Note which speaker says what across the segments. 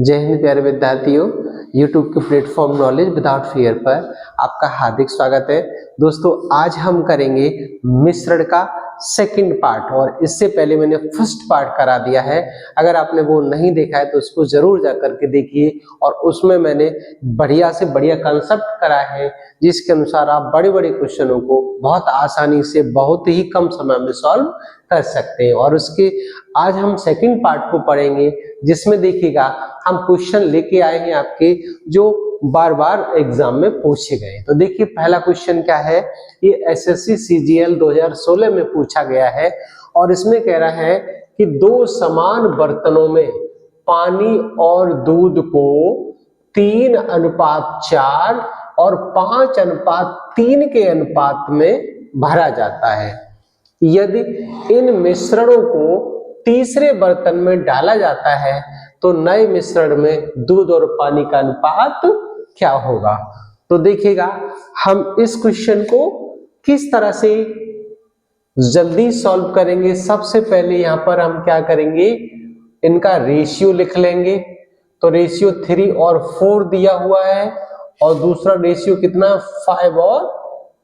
Speaker 1: जय हिंद प्यारे विद्यार्थियों, YouTube के प्लेटफॉर्म नॉलेज विदाउट फियर पर आपका हार्दिक स्वागत है। दोस्तों, आज हम करेंगे मिश्रण का सेकंड पार्ट और इससे पहले मैंने फर्स्ट पार्ट करा दिया है। अगर आपने वो नहीं देखा है तो उसको जरूर जा करके देखिए और उसमें मैंने बढ़िया से बढ़िया कंसेप्ट करा है जिसके अनुसार आप बड़े बड़े क्वेश्चनों को बहुत आसानी से बहुत ही कम समय में सॉल्व कर सकते हैं। और उसके आज हम सेकंड पार्ट को पढ़ेंगे जिसमें देखिएगा हम क्वेश्चन लेके आए हैं आपके जो बार बार एग्जाम में पूछे गए। तो देखिए पहला क्वेश्चन क्या है, ये एसएससी सीजीएल 2016 में पूछा गया है और इसमें कह रहा है कि दो समान बर्तनों में पानी और दूध को 3:4 और 5:3 के अनुपात में भरा जाता है। यदि इन मिश्रणों को तीसरे बर्तन में डाला जाता है तो नए मिश्रण में दूध और पानी का अनुपात क्या होगा। तो देखिएगा हम इस क्वेश्चन को किस तरह से जल्दी सॉल्व करेंगे। सबसे पहले यहाँ पर हम क्या करेंगे, इनका रेशियो लिख लेंगे। तो रेशियो 3 और 4 दिया हुआ है और दूसरा रेशियो कितना 5 और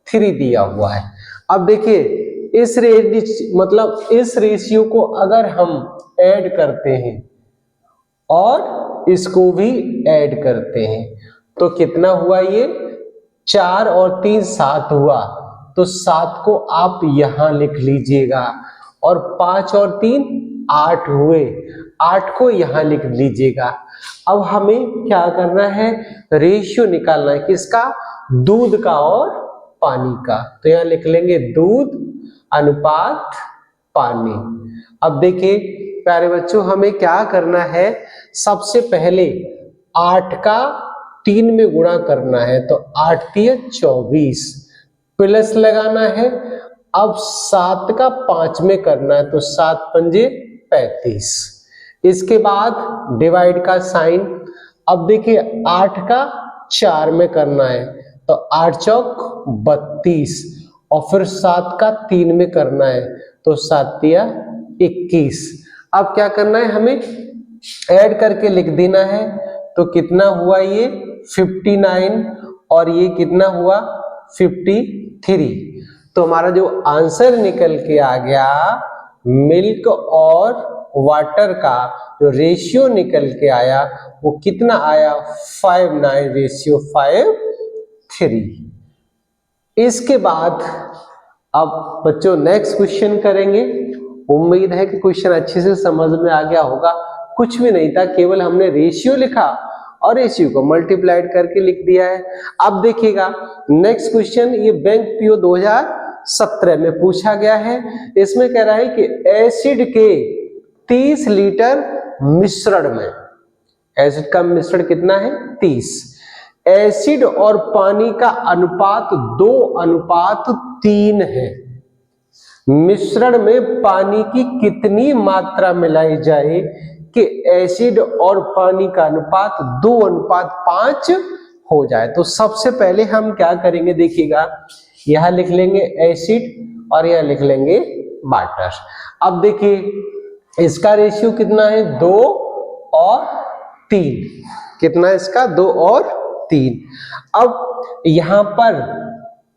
Speaker 1: 3 दिया हुआ है। अब देखिए इस रेशियो को अगर हम ऐड करते हैं और इसको भी ऐड करते हैं तो कितना हुआ, ये 4 और 3 7 हुआ। तो 7 को आप यहां लिख लीजिएगा और 5 और 3 8 हुए, 8 को यहां लिख लीजिएगा। अब हमें क्या करना है, रेशियो निकालना है किसका, दूध का और पानी का। तो यहां लिख लेंगे दूध अनुपात पानी। अब देखिए प्यारे बच्चों, हमें क्या करना है, सबसे पहले 8 का 3 में गुणा करना है। तो 8 × 24 प्लस लगाना है। अब 7 का 5 में करना है तो 7 × 5 = 35। इसके बाद डिवाइड का साइन। अब देखिए 8 का 4 में करना है तो 8 चौक 32 और फिर 7 का 3 में करना है तो 7 × 21। अब क्या करना है, हमें ऐड करके लिख देना है। तो कितना हुआ, ये 59 और ये कितना हुआ 53। तो हमारा जो आंसर निकल के आ गया, मिल्क और वाटर का जो रेशियो निकल के आया वो कितना आया 59:5:3। इसके बाद अब बच्चों नेक्स्ट क्वेश्चन करेंगे। उम्मीद है कि क्वेश्चन अच्छे से समझ में आ गया होगा। कुछ भी नहीं था, केवल हमने रेशियो लिखा और रेशियो को मल्टीप्लाइड करके लिख दिया है। अब देखिएगा नेक्स्ट क्वेश्चन, ये बैंक पीओ 2017 में पूछा गया है। इसमें कह रहा है कि एसिड के 30 लीटर मिश्रण में, एसिड का मिश्रण कितना है 30, एसिड और पानी का अनुपात 2:3 है। मिश्रण में पानी की कितनी मात्रा मिलाई जाए कि एसिड और पानी का अनुपात 2:5 हो जाए। तो सबसे पहले हम क्या करेंगे, देखिएगा यहां लिख लेंगे एसिड और यहां लिख लेंगे वाटर। अब देखिए इसका रेशियो कितना है 2 और 3, कितना है इसका 2 और 3। अब यहां पर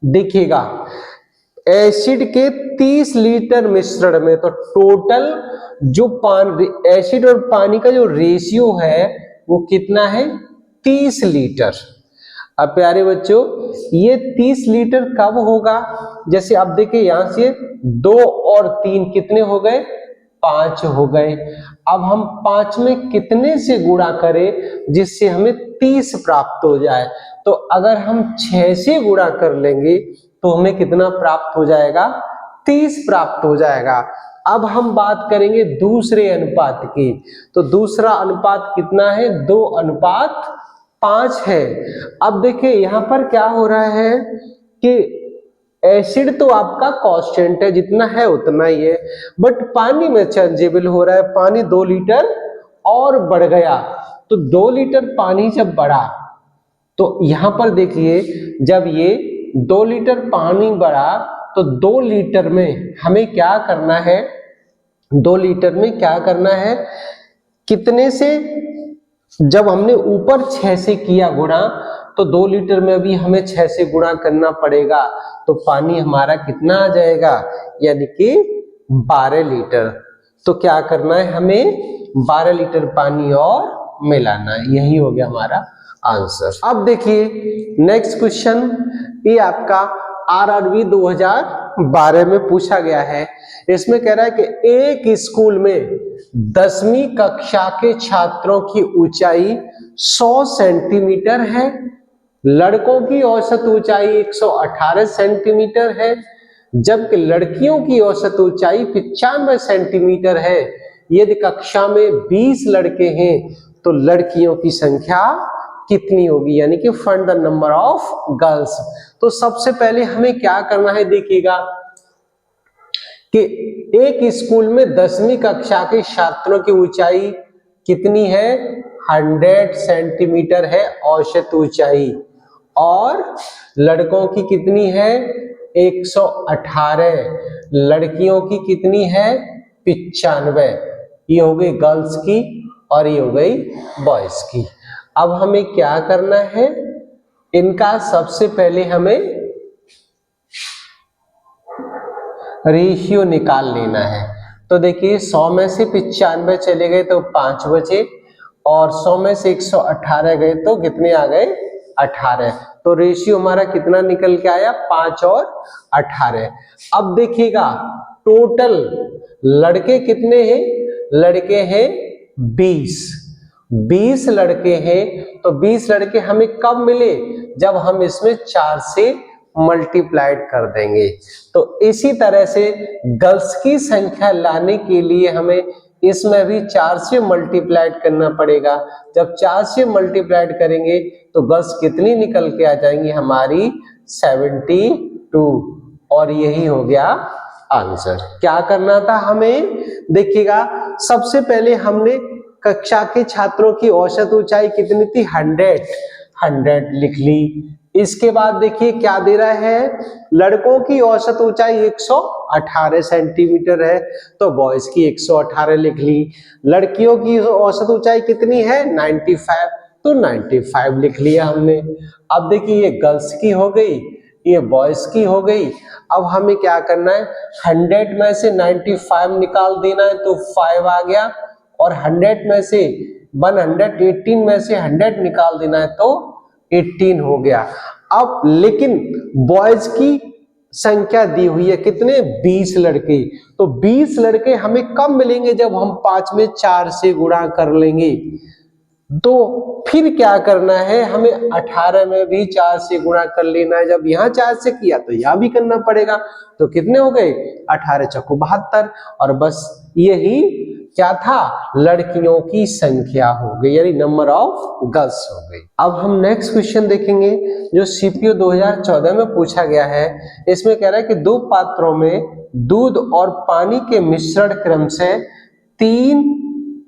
Speaker 1: देखिएगा एसिड के 30 लीटर मिश्रण में तो टोटल जो एसिड और पानी का जो रेशियो है वो कितना है 30 लीटर। अब प्यारे बच्चों ये 30 लीटर कब होगा, जैसे अब देखिए यहां से 2 और 3 कितने हो गए 5 हो गए। अब हम 5 में कितने से गुणा करें जिससे हमें 30 प्राप्त हो जाए। तो अगर हम 6 से गुणा कर लेंगे तो हमें कितना प्राप्त हो जाएगा 30 प्राप्त हो जाएगा। अब हम बात करेंगे दूसरे अनुपात की। तो दूसरा अनुपात कितना है 2:5 है। अब देखिए यहां पर क्या हो रहा है कि एसिड तो आपका कांस्टेंट है, जितना है उतना ही है, बट पानी में चेंजेबल हो रहा है। पानी 2 लीटर और बढ़ गया तो 2 लीटर पानी जब बढ़ा तो यहां पर देखिए जब ये 2 लीटर पानी बढ़ा तो 2 लीटर में हमें क्या करना है, 2 लीटर में क्या करना है, कितने से जब हमने ऊपर 6 से किया गुणा तो 2 लीटर में अभी हमें 6 से गुणा करना पड़ेगा, तो पानी हमारा कितना आ जाएगा, यानी कि 12 लीटर। तो क्या करना है, हमें 12 लीटर पानी और मिलाना है। यही हो गया हमारा आंसर। अब देखिए नेक्स्ट क्वेश्चन, ये आपका आरआरबी 2012 में पूछा गया है। इसमें कह रहा है कि एक स्कूल में 10वीं कक्षा के छात्रों की ऊंचाई 100 सेंटीमीटर है, लड़कों की औसत ऊंचाई 118 सेंटीमीटर है, जबकि लड़कियों की औसत ऊंचाई 95 सेंटीमीटर है। यदि कक्षा में 20 लड़के हैं तो लड़कियों की संख्या कितनी होगी, यानी कि find the number of girls. तो सबसे पहले हमें क्या करना है, देखिएगा कि एक स्कूल में 10वीं कक्षा के छात्रों की ऊंचाई कितनी है, 100 सेंटीमीटर है औसत ऊंचाई, और लड़कों की कितनी है, 118, लड़कियों की कितनी है, 95। ये हो गई गर्ल्स की और ये हो गई बॉयज की। अब हमें क्या करना है, इनका सबसे पहले हमें रेशियो निकाल लेना है। तो देखिए 100 में से 95 चले गए तो 5 बचे, और 100 में से 118 गए तो कितने आ गए, 18। तो रेशियो हमारा कितना निकल के आया, 5 और 18। अब देखिएगा टोटल लड़के कितने हैं, लड़के हैं 20 लड़के हैं। तो 20 लड़के हमें कब मिले, जब हम इसमें 4 से मल्टीप्लाइड कर देंगे। तो इसी तरह से गर्ल्स की संख्या लाने के लिए हमें इसमें भी 4 से मल्टीप्लाइड करना पड़ेगा। जब 4 से मल्टीप्लाइड करेंगे तो गर्ल्स कितनी निकल के आ जाएंगी, हमारी 72, और यही हो गया आंसर। क्या करना था हमें, देखिएगा सबसे पहले हमने कक्षा के छात्रों की औसत ऊंचाई कितनी थी, 100 लिख ली। इसके बाद देखिए क्या दे रहा है, लड़कों की औसत ऊंचाई 118 सेंटीमीटर है, तो बॉयज की 118 लिख ली। लड़कियों की औसत ऊंचाई कितनी है, 95, तो 95 लिख लिया हमने। अब देखिए ये गर्ल्स की हो गई, ये बॉयज की हो गई। अब हमें क्या करना है, 100 में से 95 निकाल देना है, तो 5 आ गया, और 100 में से 118 में से 100 निकाल देना है तो 18 हो गया। अब लेकिन बॉयज की संख्या दी हुई है कितने, 20 लड़के। तो 20 लड़के हमें कब मिलेंगे, जब हम 5 में 4 से गुणा कर लेंगे। तो फिर क्या करना है, हमें 18 में भी 4 से गुणा कर लेना है। जब यहाँ 4 से किया तो यहाँ भी करना पड़ेगा। तो कितने हो गए, 18 चौको 72, और बस यही क्या था, लड़कियों की संख्या हो गई, यानी नंबर ऑफ गर्ल्स हो गई। अब हम नेक्स्ट क्वेश्चन देखेंगे जो सीपीओ 2014 में पूछा गया है। इसमें कह रहा है कि 2 पात्रों में दूध और पानी के मिश्रण क्रमशः 3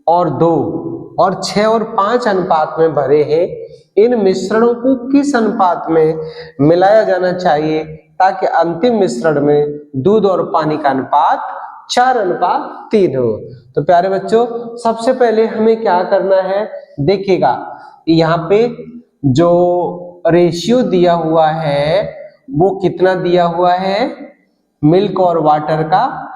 Speaker 1: और 2 और 6 और 5 अनुपात में भरे हैं। इन मिश्रणों को किस अनुपात में मिलाया जाना चाहिए ताकि अंतिम मिश्रण में दूध और पानी का अनुपात 4:3 हो। तो प्यारे बच्चों सबसे पहले हमें क्या करना है, देखिएगा यहाँ पे जो रेशियो दिया हुआ है वो कितना दिया हुआ है, मिल्क और वाटर का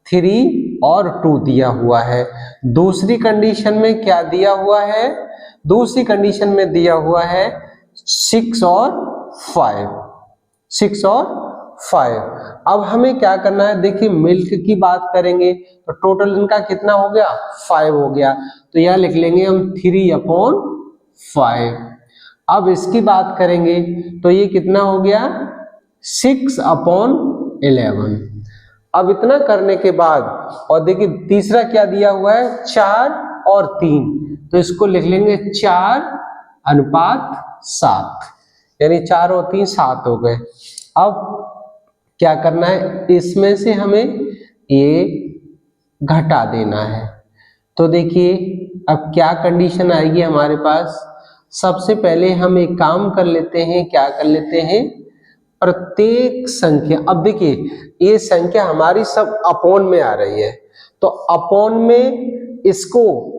Speaker 1: 3 और 2 दिया हुआ है। दूसरी कंडीशन में क्या दिया हुआ है, दूसरी कंडीशन में दिया हुआ है 6 और 5। अब हमें क्या करना है, देखिए मिल्क की बात करेंगे तो टोटल इनका कितना हो गया, 5 हो गया। तो यह लिख लेंगे हम 3/5। अब इसकी बात करेंगे तो ये कितना हो गया, 6/11। अब इतना करने के बाद, और देखिए तीसरा क्या दिया हुआ है, 4 और 3, तो इसको लिख लेंगे 4:7, यानी 4 और 3 7 हो गए। अब क्या करना है, इसमें से हमें ये घटा देना है। तो देखिए अब क्या कंडीशन आएगी हमारे पास, सबसे पहले हम एक काम कर लेते हैं, क्या कर लेते हैं, प्रत्येक संख्या, अब देखिए ये संख्या हमारी सब अपॉन में आ रही है, तो अपॉन में इसको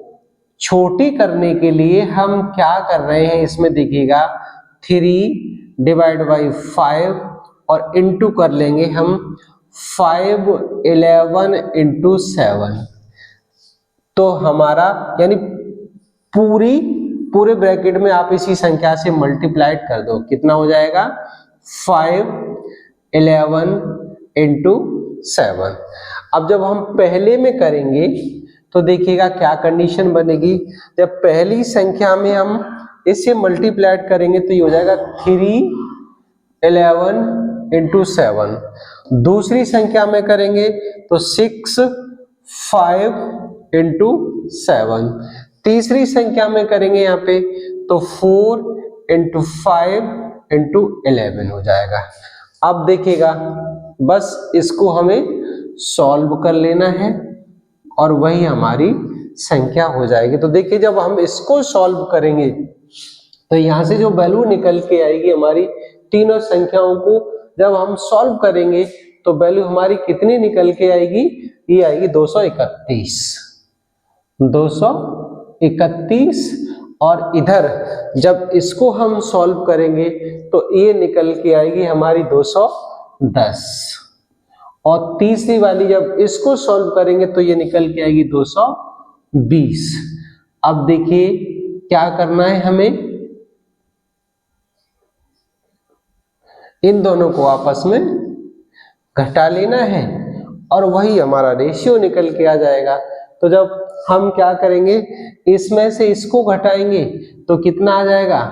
Speaker 1: छोटी करने के लिए हम क्या कर रहे हैं, इसमें देखिएगा 3 डिवाइड बाई 5 और इंटू कर लेंगे हम 5 11 इंटू 7। तो हमारा यानी पूरे ब्रैकेट में आप इसी संख्या से मल्टीप्लाइड कर दो, कितना हो जाएगा 5 11 इंटू 7। अब जब हम पहले में करेंगे तो देखिएगा क्या कंडीशन बनेगी, जब पहली संख्या में हम इससे मल्टीप्लाइड करेंगे तो ये हो जाएगा 3 11 इंटू 7। दूसरी संख्या में करेंगे तो 6 5 इंटू 7। तीसरी संख्या में करेंगे यहाँ पे तो 4 इंटू 5 इंटू 11 हो जाएगा। अब देखिएगा बस इसको हमें सॉल्व कर लेना है और वही हमारी संख्या हो जाएगी। तो देखिए जब हम इसको सॉल्व करेंगे तो यहाँ से जो वैल्यू निकल के आएगी हमारी तीनों संख्याओं को जब हम सॉल्व करेंगे तो वैल्यू हमारी कितनी निकल के आएगी, ये आएगी 231। 231 और इधर जब इसको हम सॉल्व करेंगे तो ये निकल के आएगी हमारी 210 और तीसरी वाली जब इसको सॉल्व करेंगे तो ये निकल के आएगी 220। अब देखिए क्या करना है, हमें इन दोनों को आपस में घटा लेना है और वही हमारा रेशियो निकल के आ जाएगा। तो जब हम क्या करेंगे, इसमें से इसको घटाएंगे तो कितना आ जाएगा,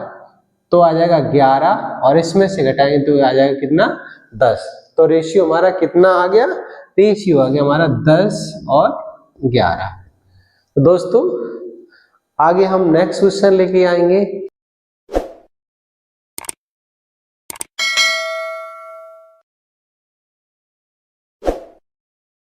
Speaker 1: तो आ जाएगा 11 और इसमें से घटाएंगे तो आ जाएगा कितना 10। तो रेशियो हमारा कितना आ गया, रेशियो आ गया हमारा 10 और 11। तो दोस्तों आगे हम नेक्स्ट क्वेश्चन लेके आएंगे।